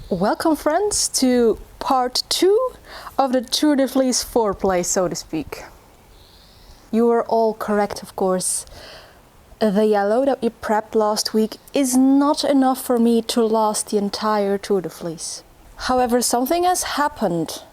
Welcome friends to part 2 of the Tour de Fleece foreplay, so to speak. You were all correct, of course. The yellow that we prepped last week is not enough for me to last the entire Tour de Fleece. However, something has happened,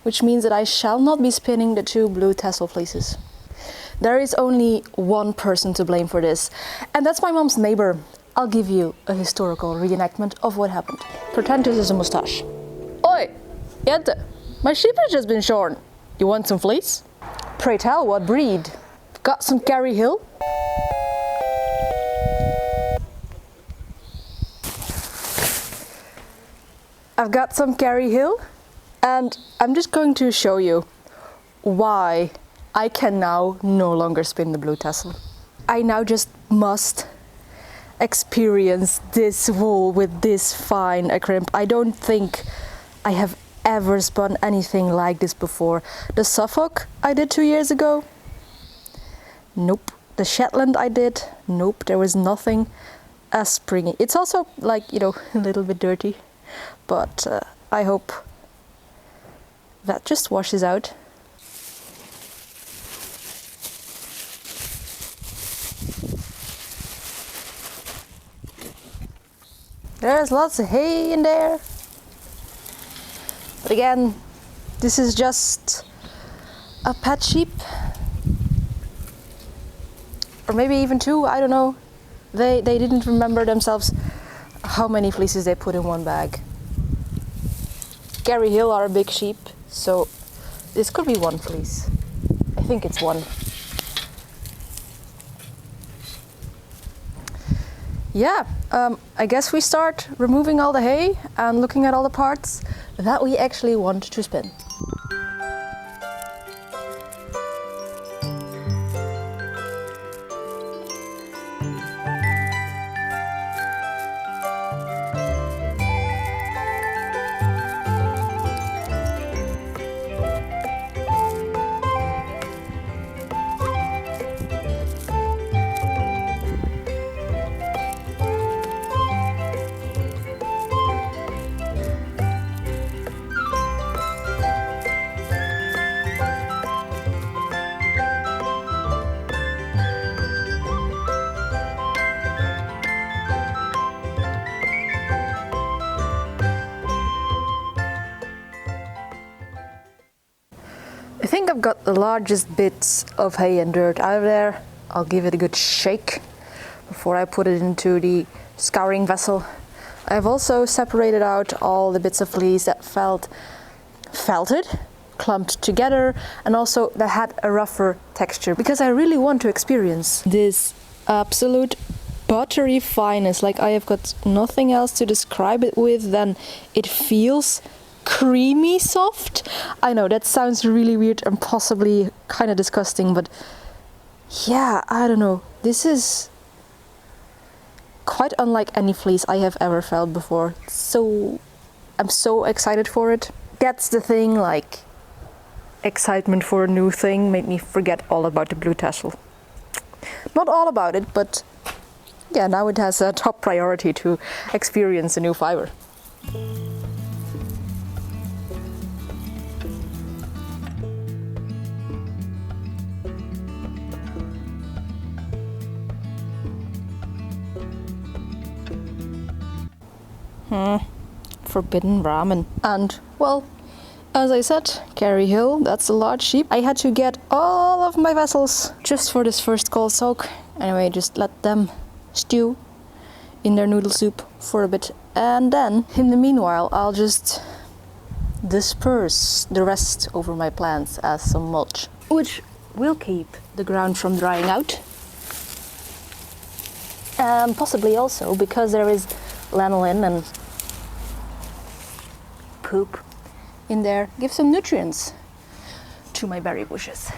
which means that I shall not be spinning the 2 Blue Texel fleeces. There is only one person to blame for this, and that's my mom's neighbor. I'll give you a historical reenactment of what happened. Pretend this is a moustache. Oi, Jente, my sheep has just been shorn. You want some fleece? Pray tell, what breed? Got some Kerry Hill? I've got some Kerry Hill, and I'm just going to show you why I can now no longer spin the Blue Texel. I now just must experience this wool with this fine a crimp. I don't think I have ever spun anything like this before. The Suffolk I did 2 years ago, nope. The Shetland I did, nope. There was nothing as springy. It's also like, you know, a little bit dirty, but I hope that just washes out. There's lots of hay in there. But again, this is just a pet sheep. Or maybe even 2, I don't know. They didn't remember themselves how many fleeces they put in one bag. Kerry Hill are a big sheep, so this could be 1 fleece. I think it's 1. Yeah, I guess we start removing all the hay and looking at all the parts that we actually want to spin. I think I've got the largest bits of hay and dirt out of there. I'll give it a good shake before I put it into the scouring vessel. I've also separated out all the bits of fleece that felted, clumped together, and also that had a rougher texture, because I really want to experience this absolute buttery fineness. Like, I have got nothing else to describe it with than it feels creamy soft. I know that sounds really weird and possibly kind of disgusting, but yeah, I don't know. This is quite unlike any fleece I have ever felt before. So I'm so excited for it. That's the thing, like, excitement for a new thing made me forget all about the Blue Texel. Not all about it, but yeah, now it has a top priority to experience a new fiber. Forbidden ramen. And, well, as I said, Kerry Hill, that's a large sheep. I had to get all of my vessels just for this first cold soak. Anyway, just let them stew in their noodle soup for a bit. And then, in the meanwhile, I'll just disperse the rest over my plants as some mulch, which will keep the ground from drying out. And possibly also, because there is lanolin and poop in there, give some nutrients to my berry bushes.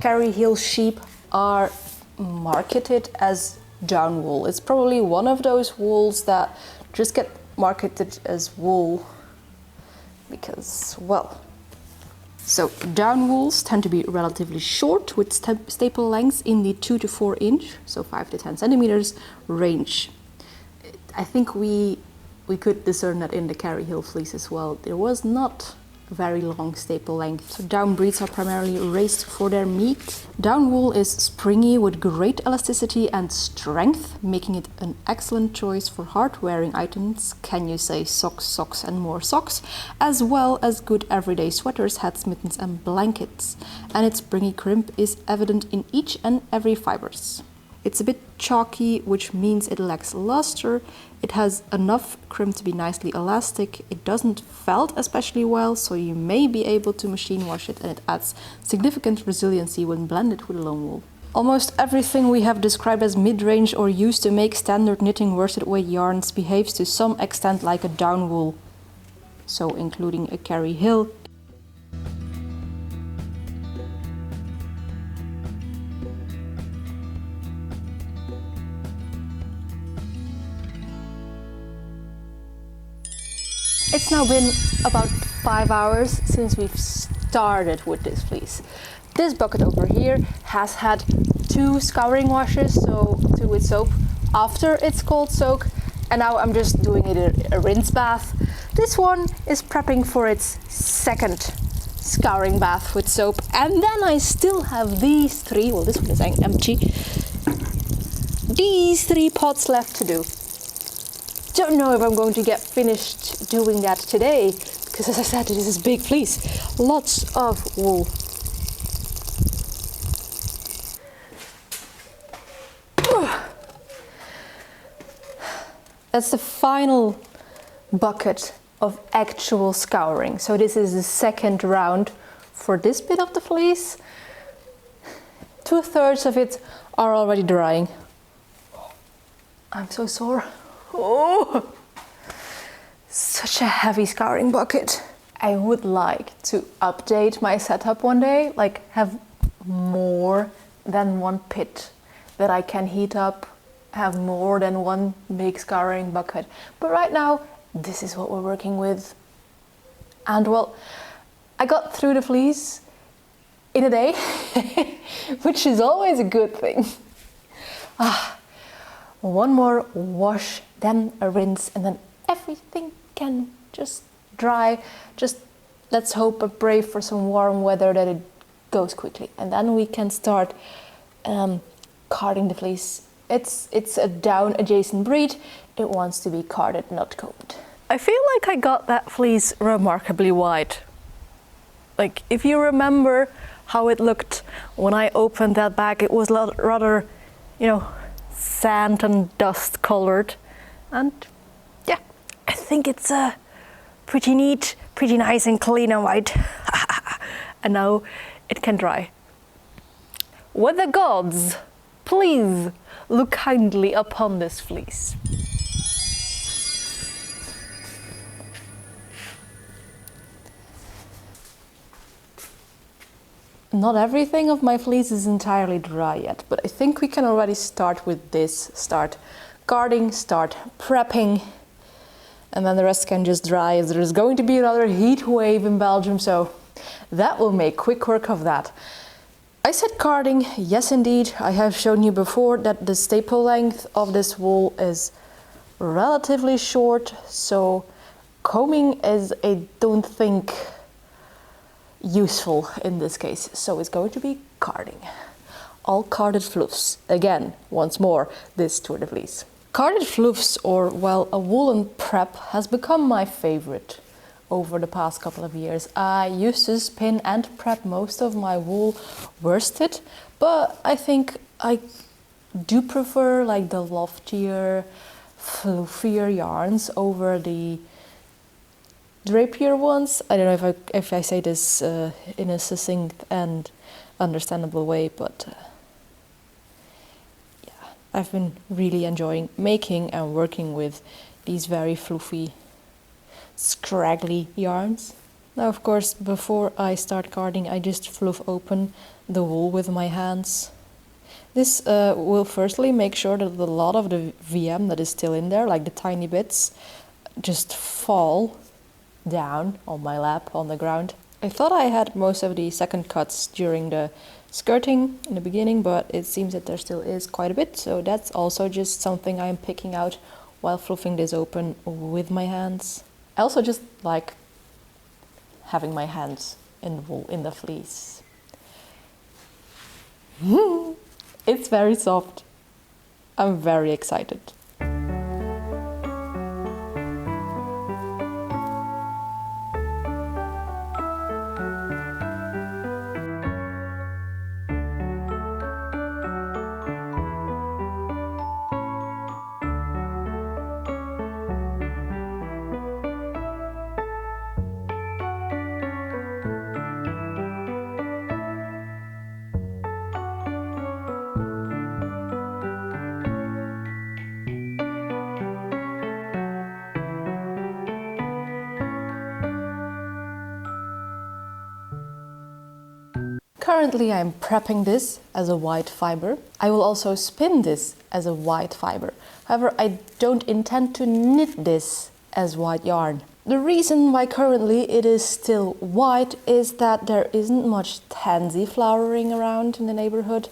Kerry Hill sheep are marketed as down wool. It's probably one of those wools that just get marketed as wool because, well, So down wools tend to be relatively short with staple lengths in the 2 to 4 inch, so 5 to 10 centimeters range. I think we could discern that in the Kerry Hill fleece as well. There was not very long staple length. So down breeds are primarily raised for their meat. Down wool is springy with great elasticity and strength, making it an excellent choice for hard-wearing items. Can you say socks, socks and more socks? As well as good everyday sweaters, hats, mittens and blankets. And its springy crimp is evident in each and every fibers. It's a bit chalky, which means it lacks luster. It has enough crimp to be nicely elastic. It doesn't felt especially well, so you may be able to machine wash it, and it adds significant resiliency when blended with lone wool. Almost everything we have described as mid-range or used to make standard knitting worsted weight yarns behaves to some extent like a down wool, so including a Kerry Hill. It's now been about 5 hours since we've started with this fleece. This bucket over here has had 2 scouring washes, so 2 with soap after its cold soak, and now I'm just doing it a rinse bath. This one is prepping for its second scouring bath with soap, and then I still have these 3, well this one is empty, these 3 pots left to do. Don't know if I'm going to get finished doing that today, because as I said, this is big fleece, lots of wool. That's the final bucket of actual scouring. So this is the second round for this bit of the fleece. 2/3 of it are already drying. I'm so sore. Oh, such a heavy scouring bucket. I would like to update my setup one day, like have more than one pit that I can heat up, have more than one big scouring bucket. But right now, this is what we're working with. And well, I got through the fleece in a day, which is always a good thing. One more wash, then a rinse, and then everything can just dry. Just let's hope and pray for some warm weather that it goes quickly. And then we can start carding the fleece. It's a down adjacent breed. It wants to be carded, not combed. I feel like I got that fleece remarkably wide. Like if you remember how it looked when I opened that bag, it was rather, you know, sand and dust colored, and yeah, I think it's pretty neat, pretty nice and clean and white. And now it can dry. Would the gods please look kindly upon this fleece. Not everything of my fleece is entirely dry yet, but I think we can already start with this. Start carding, start prepping, and then the rest can just dry, as there's going to be another heat wave in Belgium, so that will make quick work of that. I said carding, yes indeed. I have shown you before that the staple length of this wool is relatively short, so combing is, I don't think, useful in this case, so it's going to be carding. All carded fluffs, again, once more, this Tour de Fleece. Carded fluffs, or well, a woolen prep, has become my favorite over the past couple of years. I used to spin and prep most of my wool worsted, but I think I do prefer like the loftier, fluffier yarns over the drapier ones. I don't know if I say this in a succinct and understandable way, but yeah, I've been really enjoying making and working with these very fluffy, scraggly yarns. Now, of course, before I start carding, I just fluff open the wool with my hands. This will firstly make sure that a lot of the VM that is still in there, like the tiny bits, just fall down on my lap on the ground. I thought I had most of the second cuts during the skirting in the beginning, but it seems that there still is quite a bit, so that's also just something I'm picking out while fluffing this open with my hands. I also just like having my hands in the fleece. It's very soft. I'm very excited. Currently I'm prepping this as a white fiber. I will also spin this as a white fiber. However, I don't intend to knit this as white yarn. The reason why currently it is still white is that there isn't much tansy flowering around in the neighborhood.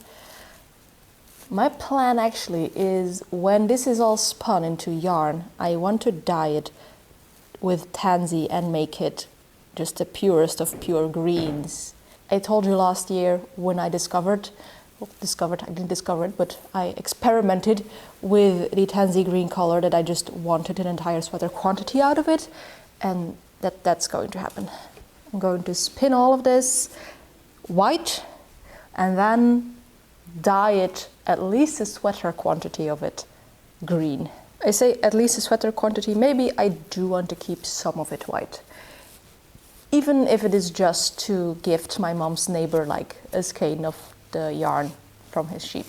My plan actually is when this is all spun into yarn, I want to dye it with tansy and make it just the purest of pure greens. I told you last year when I didn't discover it, but I experimented with the tansy green color that I just wanted an entire sweater quantity out of it, and that's going to happen. I'm going to spin all of this white and then dye it at least a sweater quantity of it green. I say at least a sweater quantity, maybe I do want to keep some of it white. Even if it is just to gift my mom's neighbor like a skein of the yarn from his sheep.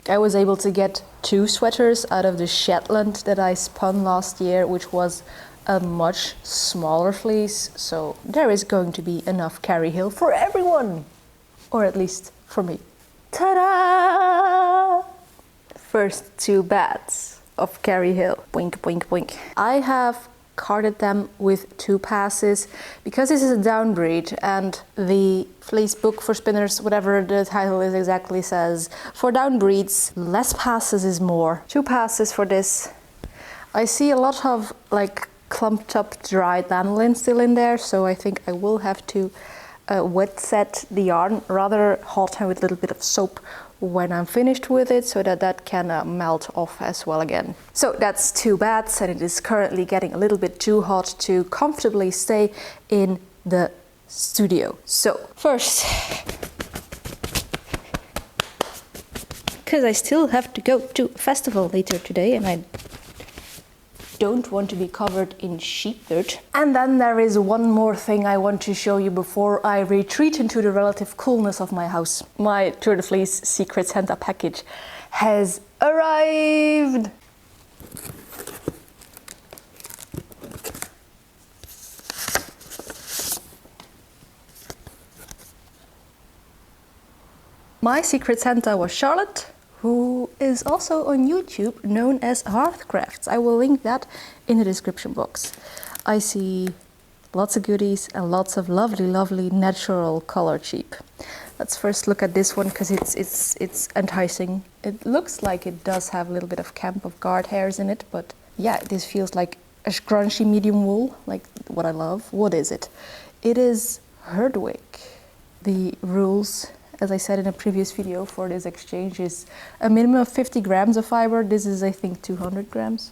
I was able to get 2 sweaters out of the Shetland that I spun last year, which was a much smaller fleece, so there is going to be enough Kerry Hill for everyone, or at least for me. Ta-da! First 2 bats of Kerry Hill. Boink, boink, boink. I have carded them with 2 passes because this is a down breed, and the fleece book for spinners, whatever the title is exactly, says for down breeds less passes is more. 2 passes for this. I see a lot of like clumped up dried lanolin still in there, so I think I will have to wet set the yarn, rather hot and with a little bit of soap when I'm finished with it, so that can melt off as well again. So that's 2 bats, and it is currently getting a little bit too hot to comfortably stay in the studio. So first, because I still have to go to a festival later today and I don't want to be covered in sheep dirt. And then there is one more thing I want to show you before I retreat into the relative coolness of my house. My Tour de Fleece Secret Santa package has arrived! My Secret Santa was Charlotte, who is also on YouTube, known as Hearthcrafts. I will link that in the description box. I see lots of goodies and lots of lovely, lovely natural color cheap. Let's first look at this one because it's enticing. It looks like it does have a little bit of camp of guard hairs in it, but yeah, this feels like a scrunchy medium wool, like what I love. What is it? It is Herdwick. The rules, as I said in a previous video, for this exchange is a minimum of 50 grams of fiber. This is, I think, 200 grams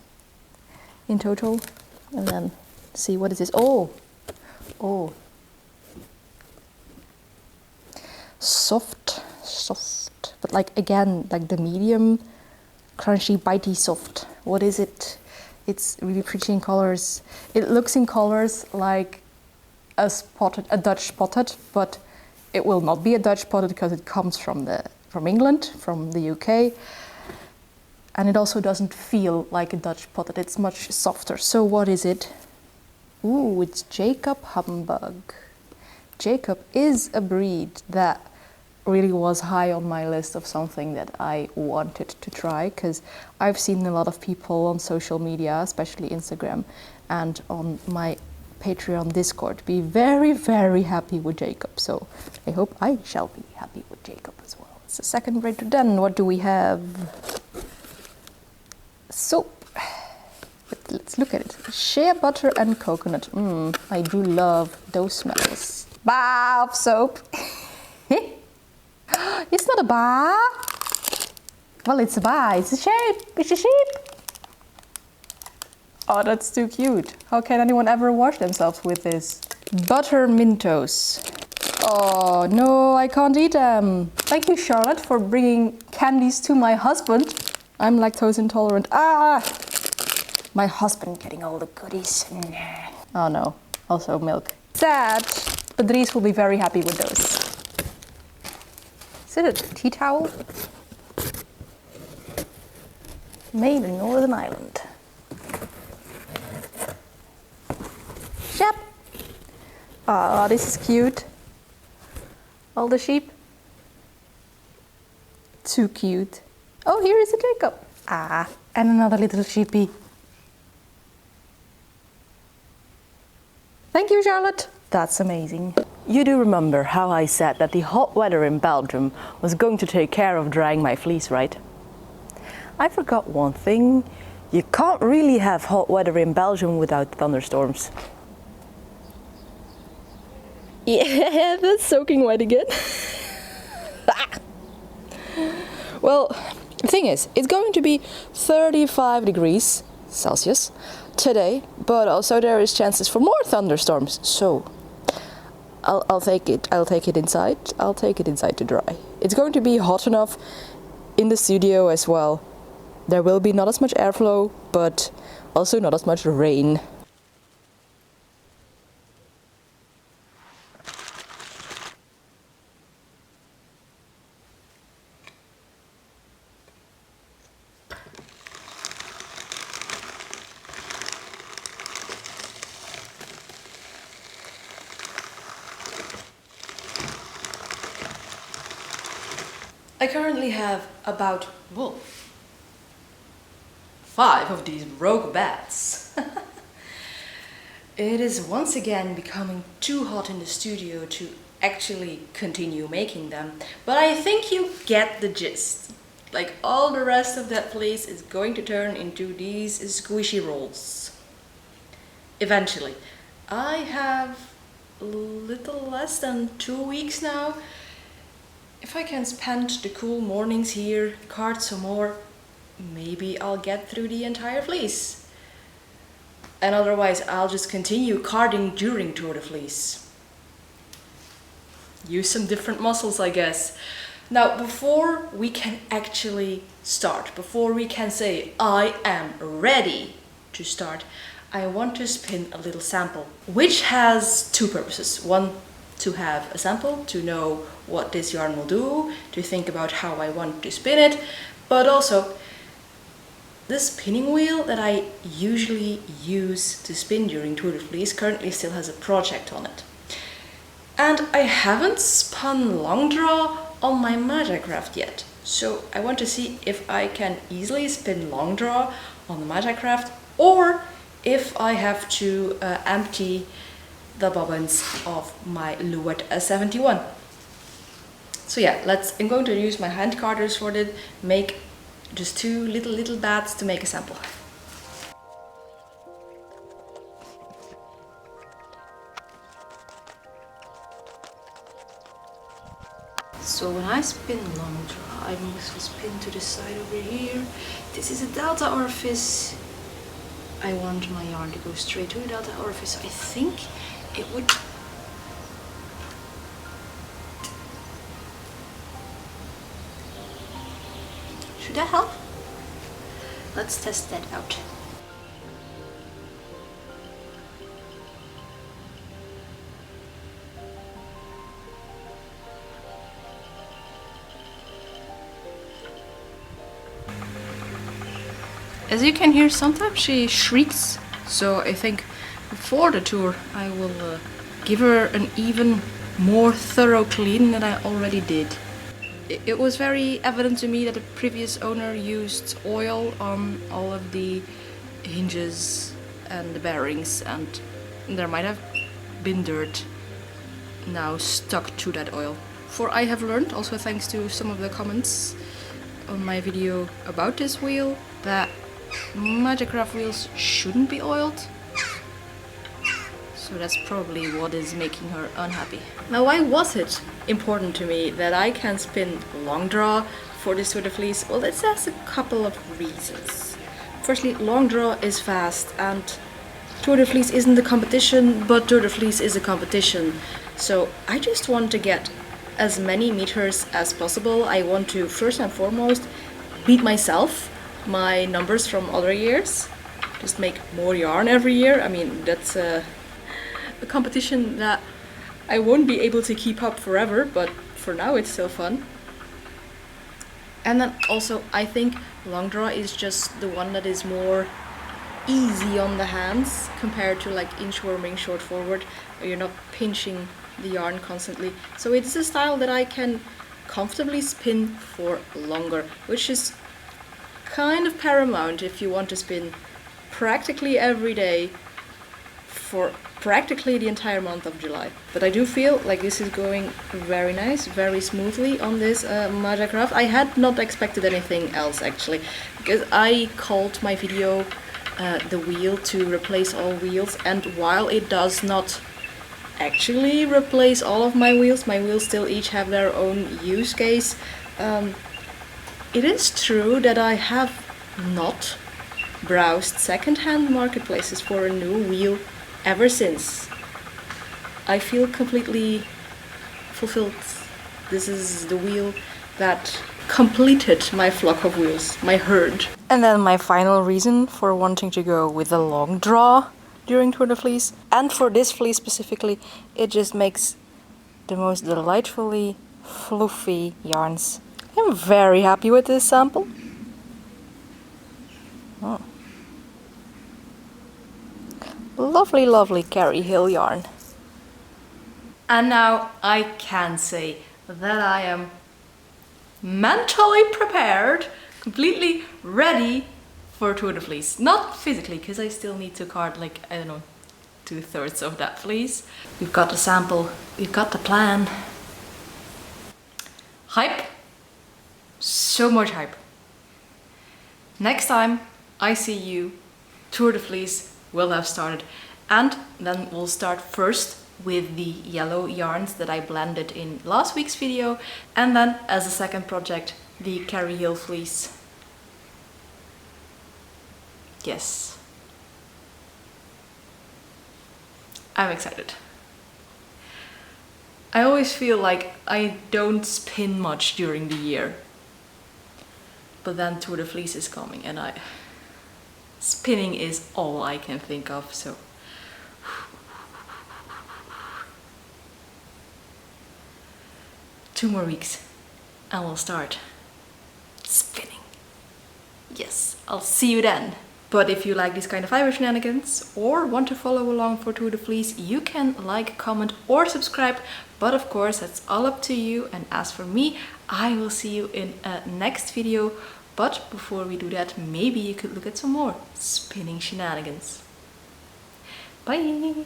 in total. And then see, what is this? Oh, soft, but like again, like the medium, crunchy, bitey soft. What is it? It's really pretty in colors. It looks in colors like a Dutch spotted, but it will not be a Dutch spotted because it comes from England, from the UK. And it also doesn't feel like a Dutch spotted, it's much softer. So what is it? Ooh, it's Jacob Humbug. Jacob is a breed that really was high on my list of something that I wanted to try, because I've seen a lot of people on social media, especially Instagram, and on my Patreon Discord be very, very happy with Jacob. So I hope I shall be happy with Jacob as well. It's the second printer done. What do we have? Soap. But let's look at it. Shea butter and coconut. I do love those smells. Bar of soap. It's not a bar. Well, it's a bar. It's a shape. It's a sheep. Oh, that's too cute. How can anyone ever wash themselves with this? Butter Mentos. Oh, no, I can't eat them. Thank you, Charlotte, for bringing candies to my husband. I'm lactose intolerant. Ah! My husband getting all the goodies. Nah. Oh, no. Also milk. Sad. But Dries will be very happy with those. Is it a tea towel? Made in Northern Ireland. Yep. Oh, this is cute. All the sheep. Too cute. Oh, here is a Jacob. Ah, and another little sheepy. Thank you, Charlotte. That's amazing. You do remember how I said that the hot weather in Belgium was going to take care of drying my fleece, right? I forgot one thing. You can't really have hot weather in Belgium without thunderstorms. Yeah, that's soaking wet again. Well, the thing is, it's going to be 35 degrees Celsius today, but also there is chances for more thunderstorms. So I'll take it. I'll take it inside. I'll take it inside to dry. It's going to be hot enough in the studio as well. There will be not as much airflow, but also not as much rain. I currently have about 5 of these rogue bats. It is once again becoming too hot in the studio to actually continue making them, but I think you get the gist. Like all the rest of that fleece is going to turn into these squishy rolls. Eventually. I have a little less than 2 weeks now. If I can spend the cool mornings here, card some more, maybe I'll get through the entire fleece. And otherwise I'll just continue carding during Tour de Fleece. Use some different muscles, I guess. Now, before we can actually start, before we can say I am ready to start, I want to spin a little sample, which has two purposes. One, to have a sample, to know what this yarn will do, to think about how I want to spin it, but also this spinning wheel that I usually use to spin during Tour de Fleece currently still has a project on it. And I haven't spun long draw on my Magicraft yet, so I want to see if I can easily spin long draw on the Magicraft, or if I have to empty the bobbins of my Louet S71. So yeah, I'm going to use my hand carders for it, make just 2 little bats to make a sample. So when I spin long draw, I mostly spin to the side over here. This is a delta orifice. I want my yarn to go straight to a delta orifice. I think it would. Should that help? Let's test that out. As you can hear, sometimes she shrieks, so I think before the tour I will give her an even more thorough clean than I already did. It was very evident to me that the previous owner used oil on all of the hinges and the bearings, and there might have been dirt now stuck to that oil. For I have learned, also thanks to some of the comments on my video about this wheel, that Magic Craft wheels shouldn't be oiled. So that's probably what is making her unhappy. Now, why was it important to me that I can spin long draw for this Tour de Fleece? Well, this has a couple of reasons. Firstly, long draw is fast, and Tour de Fleece isn't a competition, but Tour de Fleece is a competition. So I just want to get as many meters as possible. I want to, first and foremost, beat myself, my numbers from other years. Just make more yarn every year. I mean, that's a competition that I won't be able to keep up forever, but for now it's still fun. And then also I think long draw is just the one that is more easy on the hands compared to like inchworming short forward, where you're not pinching the yarn constantly. So it's a style that I can comfortably spin for longer, which is kind of paramount if you want to spin practically every day for practically the entire month of July. But I do feel like this is going very nice, very smoothly on this Magic Craft. I had not expected anything else actually, because I called my video the wheel to replace all wheels, and while it does not actually replace all of my wheels still each have their own use case. It is true that I have not browsed second-hand marketplaces for a new wheel ever since. I feel completely fulfilled. This is the wheel that completed my flock of wheels, my herd. And then my final reason for wanting to go with a long draw during Tour de Fleece, and for this fleece specifically, it just makes the most delightfully fluffy yarns. I'm very happy with this sample. Oh. Lovely, lovely Kerry Hill yarn. And now I can say that I am mentally prepared, completely ready for Tour de Fleece. Not physically, because I still need to card like, I don't know, 2/3 of that fleece. We've got the sample, we've got the plan. Hype. So much hype. Next time I see you, Tour de Fleece will have started, and then we'll start first with the yellow yarns that I blended in last week's video, and then as a second project, the Kerry Hill fleece. Yes. I'm excited. I always feel like I don't spin much during the year, but then Tour de Fleece is coming and spinning is all I can think of, so. 2 more weeks and we'll start spinning. Yes, I'll see you then. But if you like these kind of fiber shenanigans or want to follow along for Tour de Fleece, you can like, comment or subscribe. But of course, that's all up to you. And as for me, I will see you in a next video. But before we do that, maybe you could look at some more spinning shenanigans. Bye!